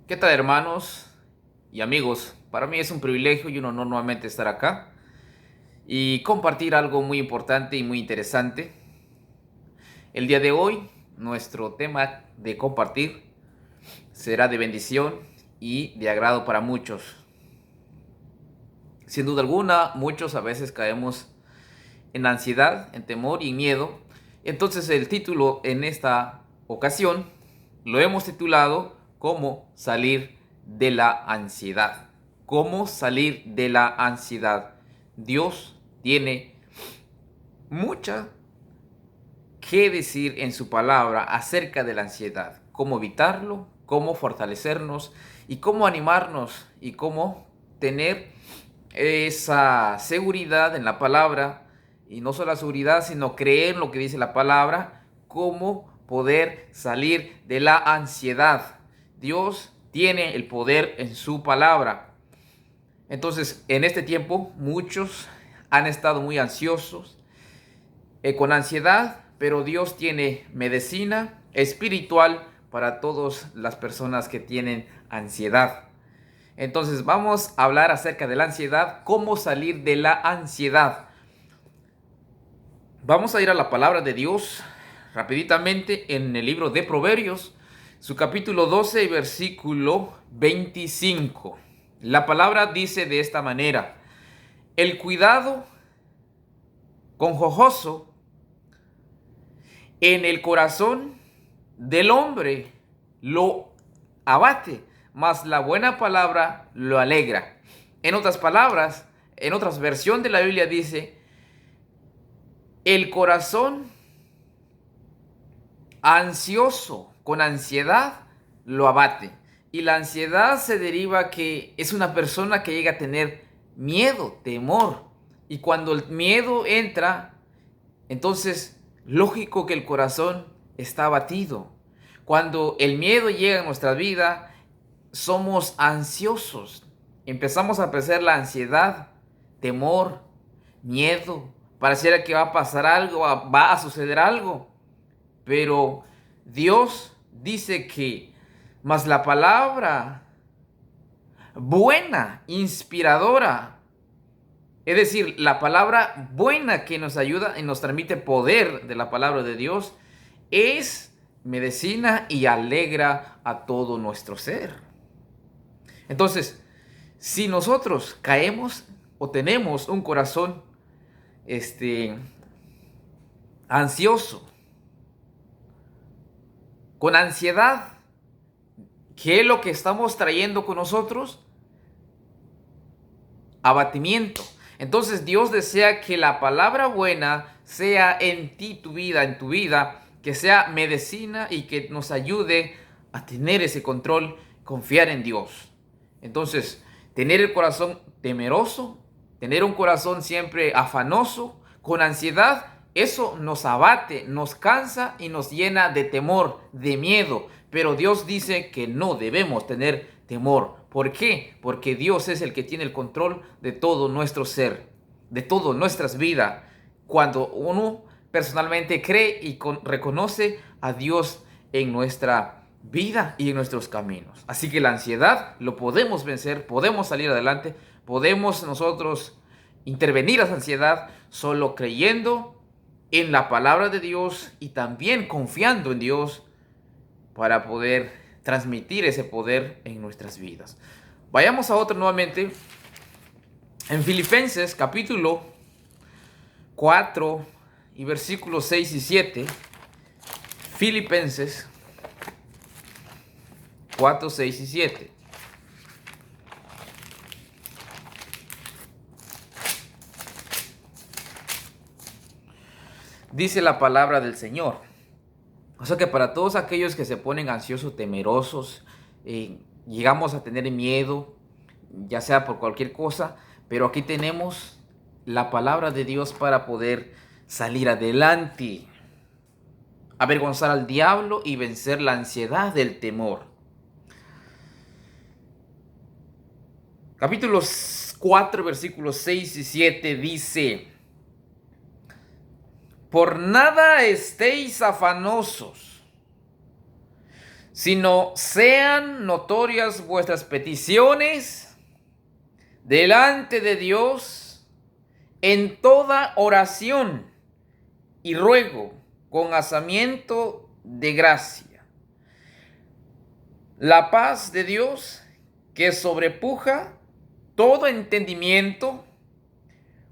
¿Qué tal, hermanos y amigos? Para mí es un privilegio y un honor nuevamente estar acá y compartir algo muy importante y muy interesante. El día de hoy, nuestro tema de compartir será de bendición y de agrado para muchos. Sin duda alguna, muchos a veces caemos en ansiedad, en temor y miedo. Entonces el título en esta ocasión lo hemos titulado ¿Cómo salir de la ansiedad? ¿Cómo salir de la ansiedad? Dios tiene mucha que decir en su palabra acerca de la ansiedad, cómo evitarlo, cómo fortalecernos y cómo animarnos y cómo tener esa seguridad en la palabra, y no solo la seguridad, sino creer en lo que dice la palabra, cómo poder salir de la ansiedad. Dios tiene el poder en su palabra. Entonces, en este tiempo, muchos han estado muy ansiosos, con ansiedad, pero Dios tiene medicina espiritual para todas las personas que tienen ansiedad. Entonces vamos a hablar acerca de la ansiedad, cómo salir de la ansiedad. Vamos a ir a la palabra de Dios rapiditamente en el libro de Proverbios, su capítulo 12 y versículo 25. La palabra dice de esta manera: el cuidado congojoso en el corazón del hombre lo abate, mas la buena palabra lo alegra. En otras palabras, en otras versión de la Biblia dice: el corazón ansioso, con ansiedad, lo abate. Y la ansiedad se deriva que es una persona que llega a tener miedo, temor. Y cuando el miedo entra, entonces lógico que el corazón está abatido. Cuando el miedo llega a nuestra vida, somos ansiosos. Empezamos a pensar la ansiedad, temor, miedo. Pareciera que va a pasar algo, va a suceder algo. Pero Dios dice que, mas la palabra buena, inspiradora, es decir, la palabra buena que nos ayuda y nos transmite poder de la palabra de Dios, es medicina y alegra a todo nuestro ser. Entonces, si nosotros caemos o tenemos un corazón ansioso, con ansiedad, ¿qué es lo que estamos trayendo con nosotros? Abatimiento. Entonces Dios desea que la palabra buena sea en ti, tu vida, en tu vida, que sea medicina y que nos ayude a tener ese control, confiar en Dios. Entonces, tener el corazón temeroso, tener un corazón siempre afanoso, con ansiedad, eso nos abate, nos cansa y nos llena de temor, de miedo. Pero Dios dice que no debemos tener temor. ¿Por qué? Porque Dios es el que tiene el control de todo nuestro ser, de todas nuestras vidas. Cuando uno personalmente cree y reconoce a Dios en nuestra vida y en nuestros caminos. Así que la ansiedad lo podemos vencer, podemos salir adelante, podemos nosotros intervenir a esa ansiedad solo creyendo en la palabra de Dios y también confiando en Dios para poder transmitir ese poder en nuestras vidas. Vayamos a otro nuevamente. En Filipenses capítulo 4 y versículos 6 y 7. Filipenses 4, 6 y 7. Dice la palabra del Señor. O sea que para todos aquellos que se ponen ansiosos, temerosos, llegamos a tener miedo, ya sea por cualquier cosa, pero aquí tenemos la palabra de Dios para poder salir adelante, avergonzar al diablo y vencer la ansiedad del temor. Capítulo 4, versículos 6 y 7 dice: por nada estéis afanosos, sino sean notorias vuestras peticiones delante de Dios en toda oración y ruego con hacimiento de gracia. La paz de Dios, que sobrepuja todo entendimiento,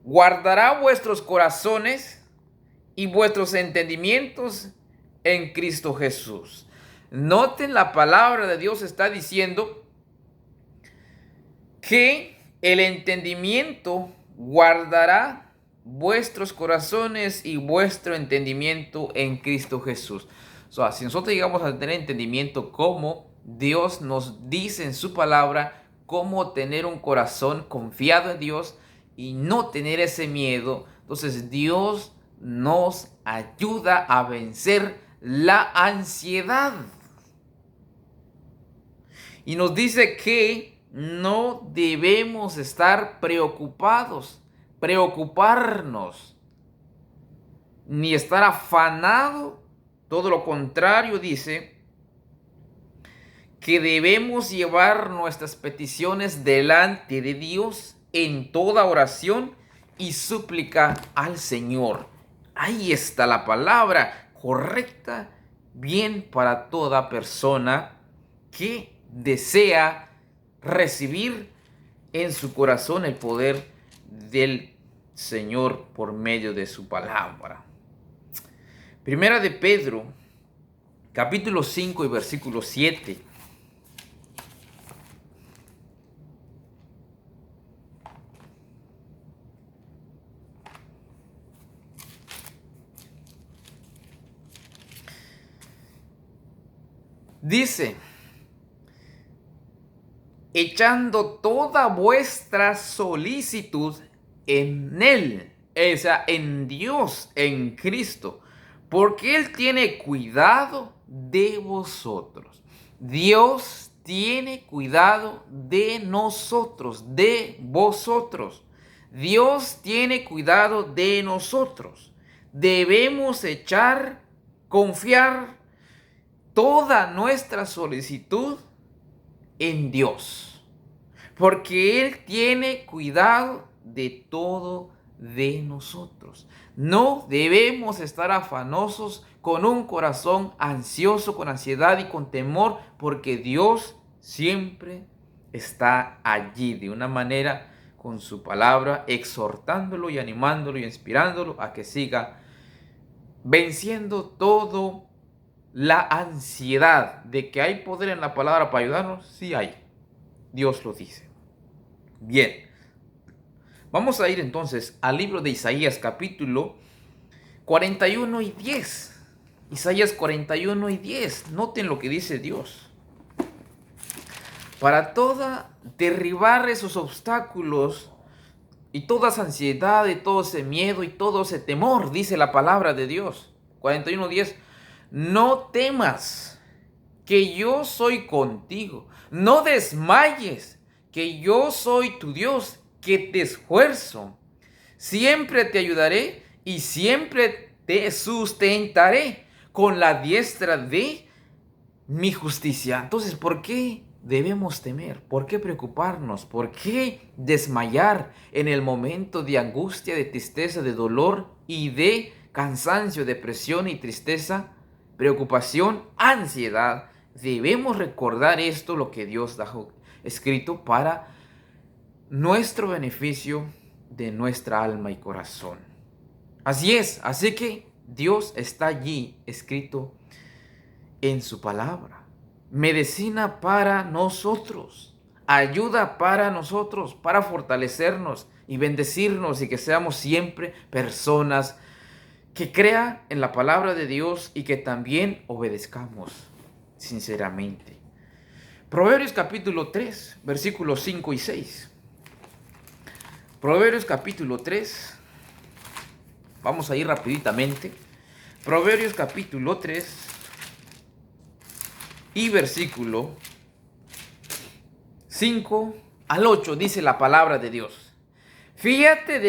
guardará vuestros corazones y vuestros entendimientos en Cristo Jesús. Noten, la palabra de Dios está diciendo que el entendimiento guardará vuestros corazones y vuestro entendimiento en Cristo Jesús. Si nosotros llegamos a tener entendimiento como Dios nos dice en su palabra, cómo tener un corazón confiado en Dios y no tener ese miedo, entonces Dios nos ayuda a vencer la ansiedad. Y nos dice que no debemos estar preocuparnos, ni estar afanado. Todo lo contrario, dice que debemos llevar nuestras peticiones delante de Dios en toda oración y súplica al Señor. Ahí está la palabra correcta, bien para toda persona que desea recibir en su corazón el poder del Señor por medio de su palabra. Primera de Pedro, capítulo 5 y versículo 7. Dice, echando toda vuestra solicitud en Él, o sea, en Dios, en Cristo, porque Él tiene cuidado de vosotros. Dios tiene cuidado de nosotros, de vosotros. Dios tiene cuidado de nosotros. Debemos confiar toda nuestra solicitud en Dios, porque Él tiene cuidado de todo de nosotros. No debemos estar afanosos con un corazón ansioso, con ansiedad y con temor, porque Dios siempre está allí de una manera con su palabra, exhortándolo y animándolo y inspirándolo a que siga venciendo todo la ansiedad. De que hay poder en la palabra para ayudarnos, sí hay. Dios lo dice. Bien. Vamos a ir entonces al libro de Isaías capítulo 41 y 10. Isaías 41 y 10. Noten lo que dice Dios. Para derribar esos obstáculos y toda esa ansiedad y todo ese miedo y todo ese temor, dice la palabra de Dios. 41:10. No temas, que yo soy contigo. No desmayes, que yo soy tu Dios, que te esfuerzo. Siempre te ayudaré y siempre te sustentaré con la diestra de mi justicia. Entonces, ¿por qué debemos temer? ¿Por qué preocuparnos? ¿Por qué desmayar en el momento de angustia, de tristeza, de dolor y de cansancio, depresión y tristeza? Preocupación, ansiedad. Debemos recordar esto, lo que Dios dejó escrito para nuestro beneficio de nuestra alma y corazón. Así es, así que Dios está allí escrito en su palabra. Medicina para nosotros, ayuda para nosotros, para fortalecernos y bendecirnos y que seamos siempre personas que crean en la palabra de Dios y que también obedezcamos sinceramente. Proverbios capítulo 3, versículos 5 y 6. Proverbios capítulo 3. Vamos a ir rapiditamente. Proverbios capítulo 3 y versículo 5 al 8 dice la palabra de Dios. Fíate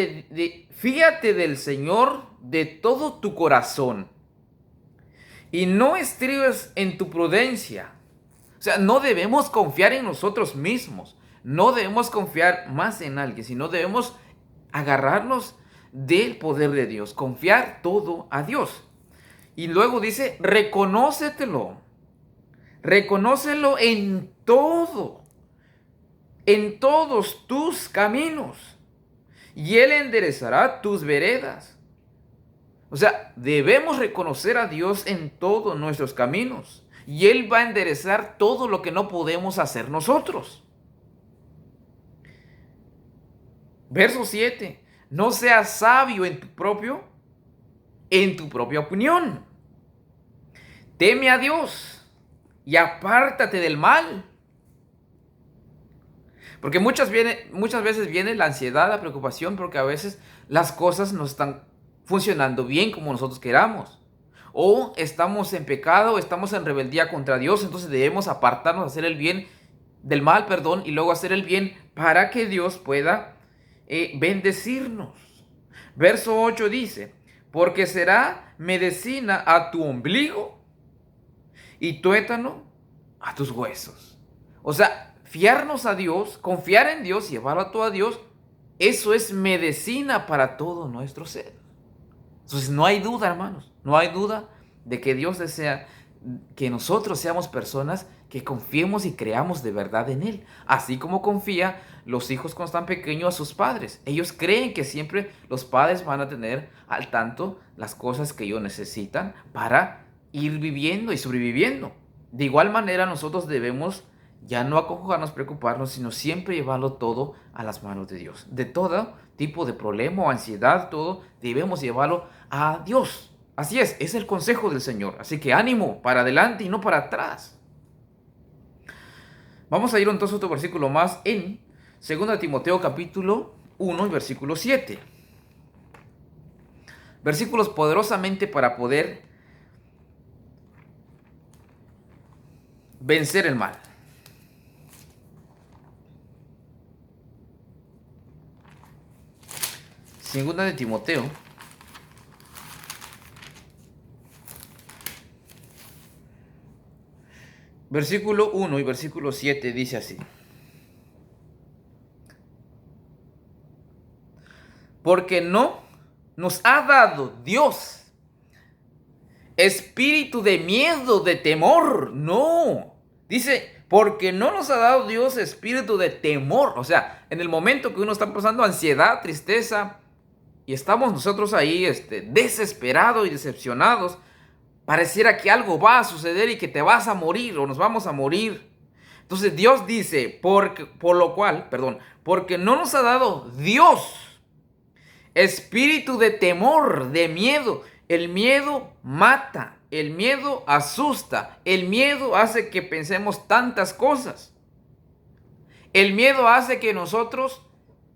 del Señor de todo tu corazón y no estribes en tu prudencia. sea, no debemos confiar en nosotros mismos. No debemos confiar más en alguien, sino debemos agarrarnos del poder de Dios. Confiar todo a Dios. Y luego dice, reconócetelo. Reconócelo en todo. En todos tus caminos. Y Él enderezará tus veredas. O sea, debemos reconocer a Dios en todos nuestros caminos. Y Él va a enderezar todo lo que no podemos hacer nosotros. Verso 7. No seas sabio en tu propia opinión. Teme a Dios y apártate del mal. Porque muchas veces viene la ansiedad, la preocupación, porque a veces las cosas no están funcionando bien como nosotros queramos. O estamos en pecado, estamos en rebeldía contra Dios, entonces debemos apartarnos, hacer el bien, del mal, perdón, y luego hacer el bien para que Dios pueda bendecirnos. Verso 8 dice, porque será medicina a tu ombligo y tuétano a tus huesos. O sea, fiarnos a Dios, confiar en Dios, llevarlo a todo a Dios, eso es medicina para todo nuestro ser. Entonces no hay duda, hermanos, no hay duda de que Dios desea que nosotros seamos personas que confiemos y creamos de verdad en Él. Así como confía los hijos cuando están pequeños a sus padres. Ellos creen que siempre los padres van a tener al tanto las cosas que ellos necesitan para ir viviendo y sobreviviendo. De igual manera nosotros debemos ya no acogernos, preocuparnos, sino siempre llevarlo todo a las manos de Dios. De todo tipo de problema o ansiedad, todo debemos llevarlo a Dios. Así es el consejo del Señor. Así que ánimo, para adelante y no para atrás. Vamos a ir entonces a otro versículo más en 2 Timoteo capítulo 1 y versículo 7. Versículos poderosamente para poder vencer el mal. Segunda de Timoteo versículo 1 y versículo 7 dice así. Porque no nos ha dado Dios espíritu de miedo, de temor. No. Dice, porque no nos ha dado Dios espíritu de temor. O sea, en el momento que uno está pasando ansiedad, tristeza, y estamos nosotros ahí desesperados y decepcionados, pareciera que algo va a suceder y que te vas a morir o nos vamos a morir. Entonces Dios dice, porque no nos ha dado Dios espíritu de temor, de miedo. El miedo mata, el miedo asusta, el miedo hace que pensemos tantas cosas. El miedo hace que nosotros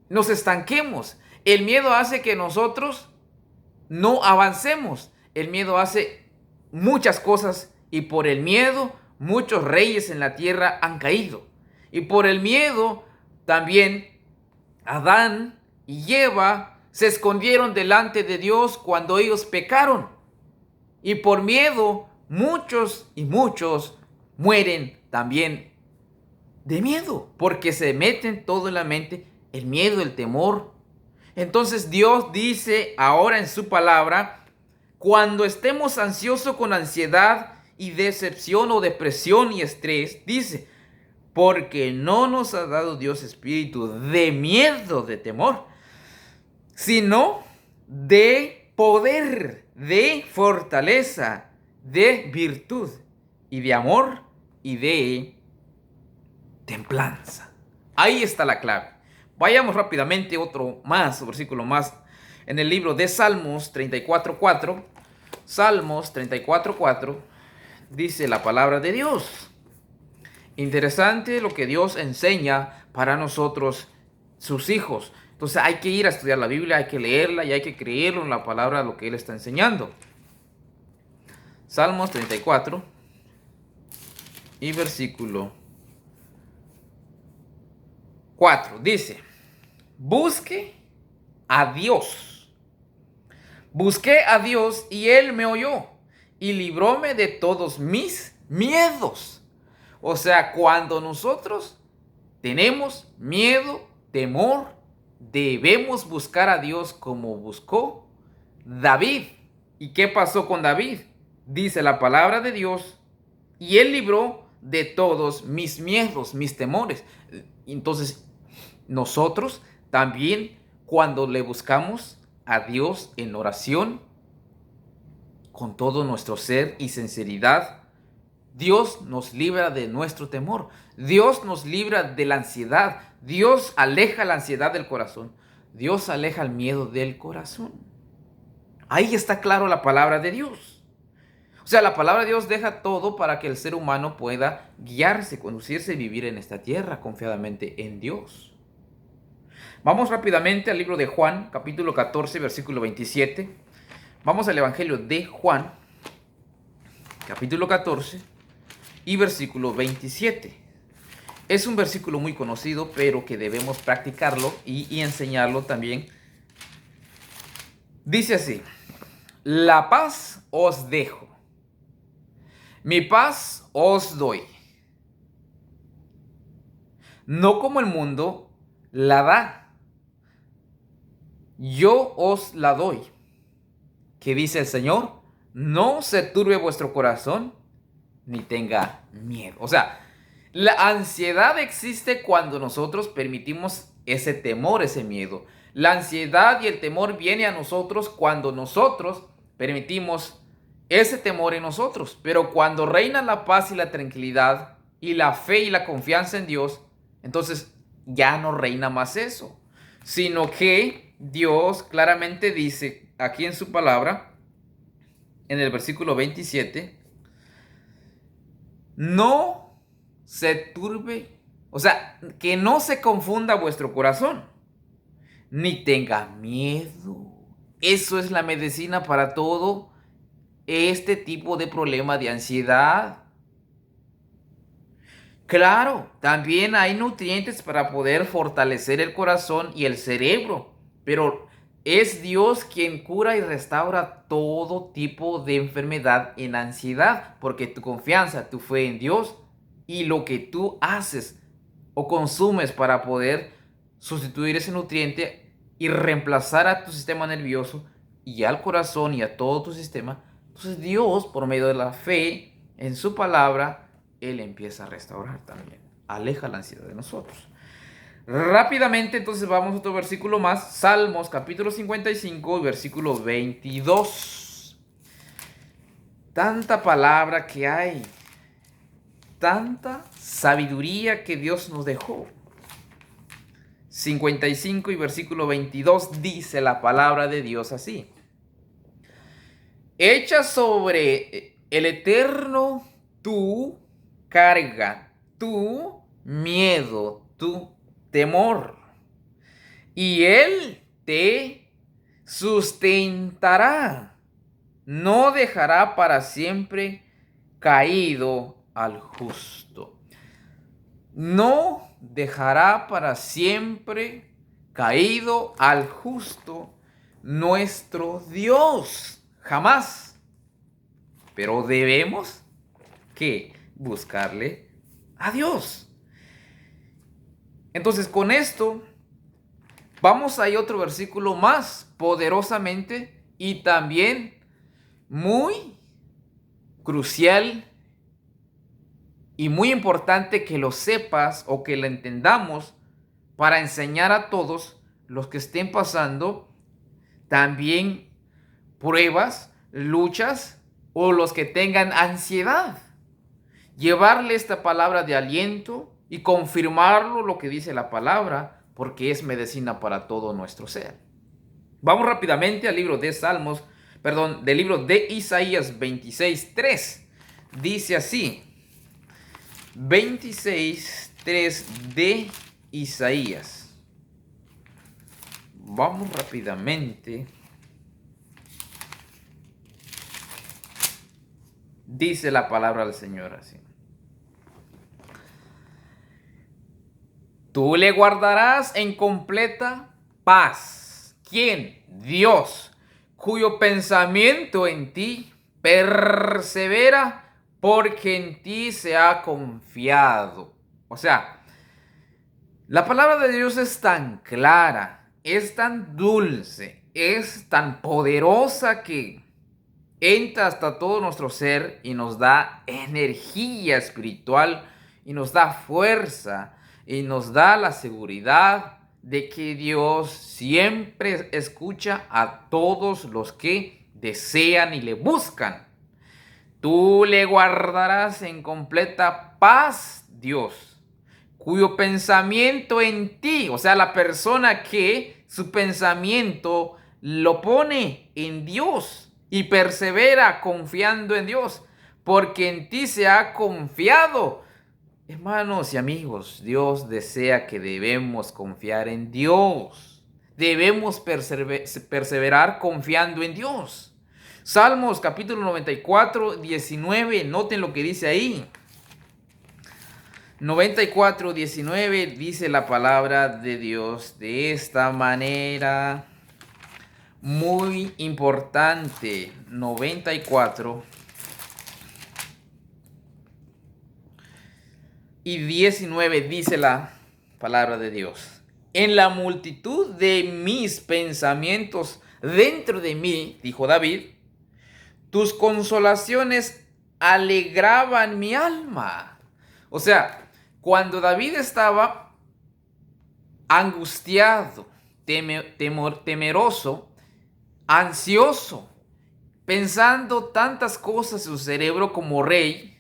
nos estanquemos. El miedo hace que nosotros no avancemos. El miedo hace muchas cosas y por el miedo muchos reyes en la tierra han caído. Y por el miedo también Adán y Eva se escondieron delante de Dios cuando ellos pecaron. Y por miedo muchos mueren también de miedo, porque se meten todo en la mente el miedo, el temor. Entonces Dios dice ahora en su palabra, cuando estemos ansiosos con ansiedad y decepción o depresión y estrés, dice, porque no nos ha dado Dios espíritu de miedo, de temor, sino de poder, de fortaleza, de virtud y de amor y de templanza. Ahí está la clave. Vayamos rápidamente otro versículo más en el libro de Salmos 34:4. Salmos 34:4 dice la palabra de Dios. Interesante lo que Dios enseña para nosotros, sus hijos. Entonces hay que ir a estudiar la Biblia, hay que leerla y hay que creerlo en la palabra, lo que Él está enseñando. Salmos 34 y versículo 4 dice, busqué a Dios y Él me oyó y libróme de todos mis miedos. O sea, cuando nosotros tenemos miedo, temor, debemos buscar a Dios como buscó David. ¿Y qué pasó con David? Dice la palabra de Dios, y él libró de todos mis miedos, mis temores. Entonces, nosotros también, cuando le buscamos a Dios en oración, con todo nuestro ser y sinceridad, Dios nos libra de nuestro temor. Dios nos libra de la ansiedad. Dios aleja la ansiedad del corazón. Dios aleja el miedo del corazón. Ahí está claro la palabra de Dios. O sea, la palabra de Dios deja todo para que el ser humano pueda guiarse, conducirse y vivir en esta tierra confiadamente en Dios. Vamos rápidamente al libro de Juan, capítulo 14, versículo 27. Vamos al Evangelio de Juan, capítulo 14 y versículo 27. Es un versículo muy conocido, pero que debemos practicarlo y enseñarlo también. Dice así: la paz os dejo, mi paz os doy. No como el mundo la da, yo os la doy. ¿Qué dice el Señor? No se turbe vuestro corazón, ni tenga miedo. O sea, la ansiedad existe cuando nosotros permitimos ese temor, ese miedo. La ansiedad y el temor viene a nosotros cuando nosotros permitimos ese temor en nosotros. Pero cuando reina la paz y la tranquilidad y la fe y la confianza en Dios, entonces ya no reina más eso, sino que Dios claramente dice aquí en su palabra, en el versículo 27, no se turbe, o sea, que no se confunda vuestro corazón, ni tenga miedo. Eso es la medicina para todo este tipo de problema de ansiedad. Claro, también hay nutrientes para poder fortalecer el corazón y el cerebro, pero es Dios quien cura y restaura todo tipo de enfermedad en ansiedad, porque tu confianza, tu fe en Dios y lo que tú haces o consumes para poder sustituir ese nutriente y reemplazar a tu sistema nervioso y al corazón y a todo tu sistema, entonces Dios, por medio de la fe en su palabra, Él empieza a restaurar también. Aleja la ansiedad de nosotros. Rápidamente, entonces vamos a otro versículo más. Salmos capítulo 55 y versículo 22. Tanta palabra que hay. Tanta sabiduría que Dios nos dejó. 55 y versículo 22 dice la palabra de Dios así: echa sobre el Eterno tu carga, tu miedo, tu temor, y Él te sustentará. No dejará para siempre caído al justo. No dejará para siempre caído al justo nuestro Dios. Jamás. Pero debemos que buscarle a Dios. Entonces, con esto vamos a ir a otro versículo más poderosamente y también muy crucial y muy importante que lo sepas o que lo entendamos para enseñar a todos los que estén pasando también pruebas, luchas o los que tengan ansiedad. Llevarle esta palabra de aliento y confirmarlo lo que dice la palabra, porque es medicina para todo nuestro ser. Vamos rápidamente al libro de Salmos, del libro de Isaías 26:3. Dice así, 26:3 de Isaías. Vamos rápidamente. Dice la palabra del Señor así: tú le guardarás en completa paz. ¿Quién? Dios, cuyo pensamiento en ti persevera porque en ti se ha confiado. O sea, la palabra de Dios es tan clara, es tan dulce, es tan poderosa que entra hasta todo nuestro ser y nos da energía espiritual y nos da fuerza y nos da la seguridad de que Dios siempre escucha a todos los que desean y le buscan. Tú le guardarás en completa paz, Dios, cuyo pensamiento en ti, o sea, la persona que su pensamiento lo pone en Dios y persevera confiando en Dios, porque en ti se ha confiado. Hermanos y amigos, Dios desea que debemos confiar en Dios. Debemos perseverar confiando en Dios. Salmos capítulo 94, 19, noten lo que dice ahí. 94, 19 dice la palabra de Dios de esta manera muy importante. 94 y 19 dice la palabra de Dios. En la multitud de mis pensamientos dentro de mí, dijo David, tus consolaciones alegraban mi alma. O sea, cuando David estaba angustiado, temeroso, ansioso, pensando tantas cosas en su cerebro como rey,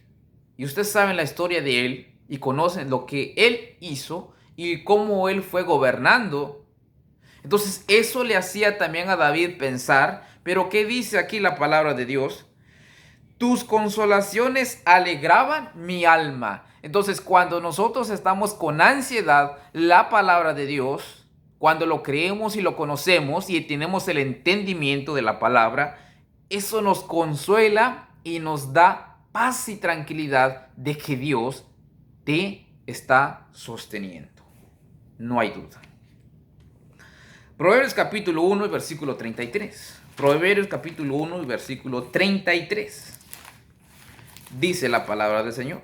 y ustedes saben la historia de él y conocen lo que él hizo y cómo él fue gobernando, entonces eso le hacía también a David pensar, pero ¿qué dice aquí la palabra de Dios? Tus consolaciones alegraban mi alma. Entonces, cuando nosotros estamos con ansiedad, la palabra de Dios, cuando lo creemos y lo conocemos y tenemos el entendimiento de la palabra, eso nos consuela y nos da paz y tranquilidad de que Dios te está sosteniendo. No hay duda. Proverbios capítulo 1 y versículo 33. Proverbios capítulo 1 y versículo 33. Dice la palabra del Señor.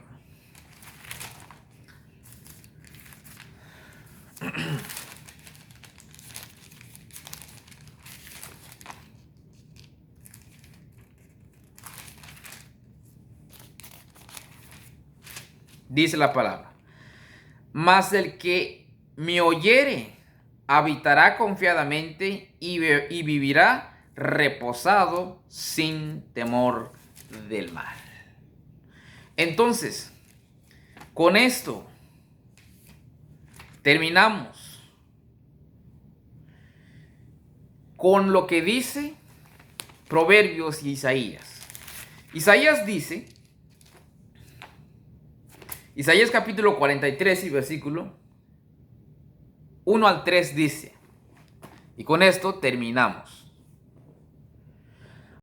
Dice la palabra. Mas el que me oyere habitará confiadamente y vivirá reposado sin temor del mal. Entonces, con esto terminamos con lo que dice Proverbios y Isaías. Isaías dice, Isaías capítulo 43 y versículo 1 al 3 dice, y con esto terminamos.